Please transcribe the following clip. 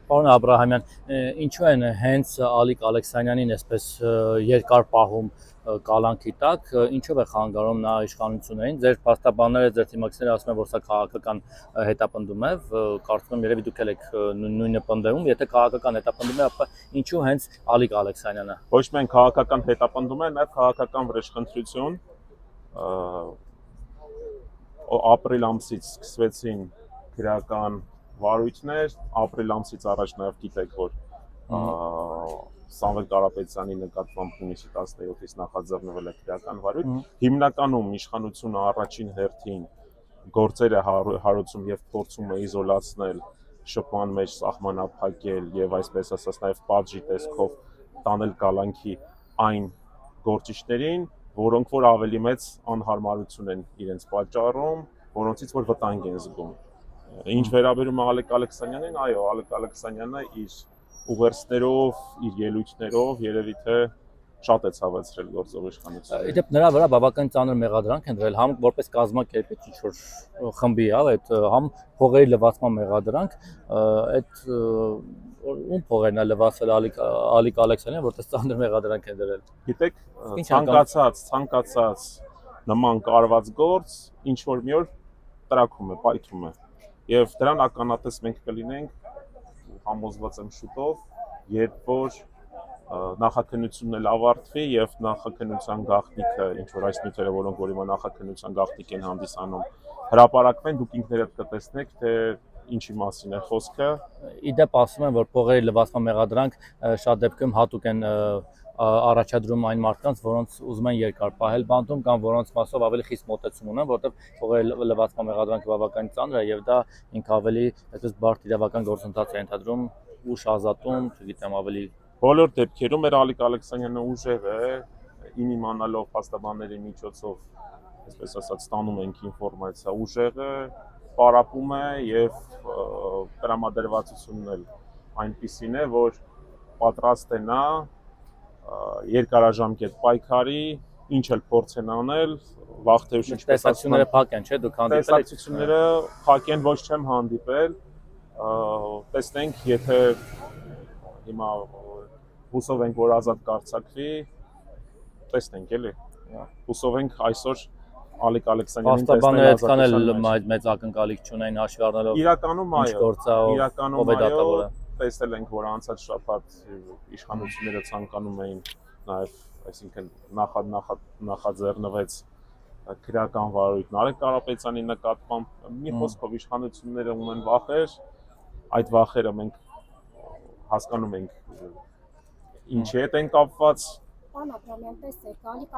Պարոն Աբրահամյան, ինչու են հենց Ալիկ Ալեքսանյանին այսպես երկար պահում կալանքի տակ, ինչով է խանգարում նա իշխանություններին։ Ձեր փաստաբանները, ձեր թիմակիցները ասում են, որ սա քաղաքական հետապնդում է, կարծում եմ երևի դուք եք նույնը պնդում, եթե քաղաքական հետապնդում է, ապա ինչու հենց Ալիկ Ալեքսանյանը։ Ոչ միայն քաղաքական հետապնդում է, նաև քաղաքական վրեժխնդրություն, ապրիլ ամսից սկսվեցին քրեական վարույթներ, ապրիլ ամսից առաջ նաև գիտեք, որ Սամվել Կարապետյանի նկատմամբ հունիսի 17-ից նախաձեռնվել է քրեական վարույթ, հիմնականում իշխանությունը առաջին հերթին գործեր է հարուցում եւ փորձում է իզոլացնել շփման մեջ սահմանափակել եւ այսպես ասած նաև պատժի տեսքով տանել կալանքի այն գործիչներին, որոնք որ ավելի մեծ անհարմարություն են իրենց պատճառում, որոնցից որ վտանգ են զգում։ Ինչ վերաբերում է Ալիկ Ալեքսանյանին, այո, Ալիկ Ալեքսանյանը իր ուղերձներով, իր ելույթներով երևի թե շատ է ցավեցրել գործող իշխանությունը։ Իդեպ նրա վրա բավական ծանր մեղադրանք են դրել, համ որպես կազմակերպիչ ինչ-որ խմբի այդ համ փողերի լվացման մեղադրանք, այդ ում փողերն է լվացել Ալիկ Ալեքսանյանը, որտեղ ծանր մեղադրանք են դրել։ Գիտեք, ցանկացած նման կարված գործ ինչ որ մի օր տրակում է, պայթում է։ Եվ դրան ականատես մենք կլինենք, համոզված եմ շուտով, երբ որ նախաքննությունն էլ ավարտվի եւ նախաքննության գաղտնիքը, ինչ որ այս նյութերը, որոնք որ հիմա նախաքննության գաղտնիք են հանդիսանում, հրապարակվեն, դուք ինքներդ կտեսնեք, թե ինչի մասին է խոսքը։ Իդեպ ասում են, որ փողերի լվացման մեղադրանք շատ դեպքում հատուկ են առաջադրում այն մարդկանց, որոնց ուզում են երկար պահել բանտում կամ որոնց մասով ավելի խիստ մոտեցում ունեն, որտեղ փողերի լվացման մեղադրանքը բավական ծանր է եւ դա ինքը ավելի այսպես բարդ իրավական գործընթաց է ենթադրում, ուժ ազատում, չգիտեմ, ավելի բոլոր դեպքերում մեր Ալիկ Ալեքսանյանը ուժեղ է, իմանալով փաստաբանների միջոցով, այսպես ասած, ստանում ենք ինֆորմացիա, ուժեղ է, պարապում է եւ տրամադրվածությունն էլ այնպիսին է, որ պատրաստ է նա երկարաժամկետ պայքարի, ինչ էլ փորձեն անել, վաղ թե ուշ ինչպես ասում տեսակցությունները փակ են, չէ՞, դուք հանդիպել եք։ Տեսակցությունները փակ են, ոչ չեմ հանդիպել, տեսնենք, եթե հիմա հուսով ենք, որ ազատ կարձակվի, տեսնենք էլի։ Հուսով ենք այսօր Ալիկ Ալեքսանյանին տեսնել այդքան էլ մեծ ակնկալիք չունեն հաշվի առնելով իրականում այո, տեսել ենք, որ անցած շաբաթ իշխանությունները ցանկանում էին նաև, այսինքն նախաձեռնվեց քրեական վարույթ Նարեկ Կարապետյանի նկատմամբ, մի խոսքով իշխանությունները ունեն վախեր, այդ վախերը մենք հասկանում ենք ինչի հետ են կապված։ Պարոն Աբրահամյան, տեսեք, Ալիկ